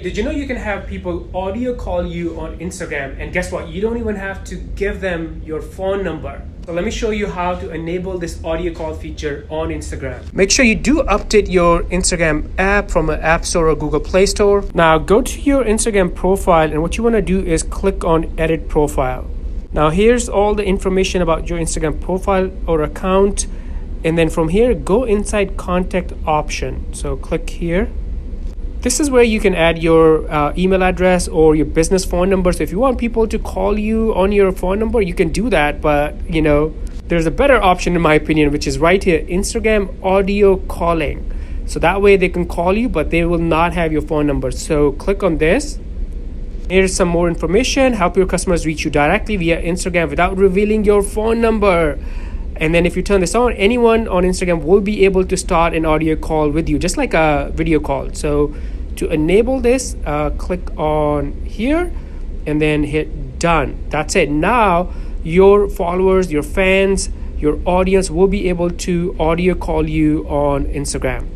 Did you know you can have people audio call you on Instagram? And guess what? You don't even have to give them your phone number. So let me show you how to enable this audio call feature on Instagram. Make sure you do update your Instagram app from an App Store or Google Play Store. Now go to your Instagram profile, and what you want to do is click on Edit Profile. Now here's all the information about your Instagram profile or account. And then from here, go inside Contact option. So click here. This is where you can add your email address or your business phone number. So if you want people to call you on your phone number, you can do that. But you know, there's a better option in my opinion, which is right here, Instagram audio calling. So that way they can call you, but they will not have your phone number. So click on this. Here's some more information. Help your customers reach you directly via Instagram without revealing your phone number. And then if you turn this on, anyone on Instagram will be able to start an audio call with you, just like a video call. So to enable this, click on here and then hit done. That's it. Now your followers, your fans, your audience will be able to audio call you on Instagram.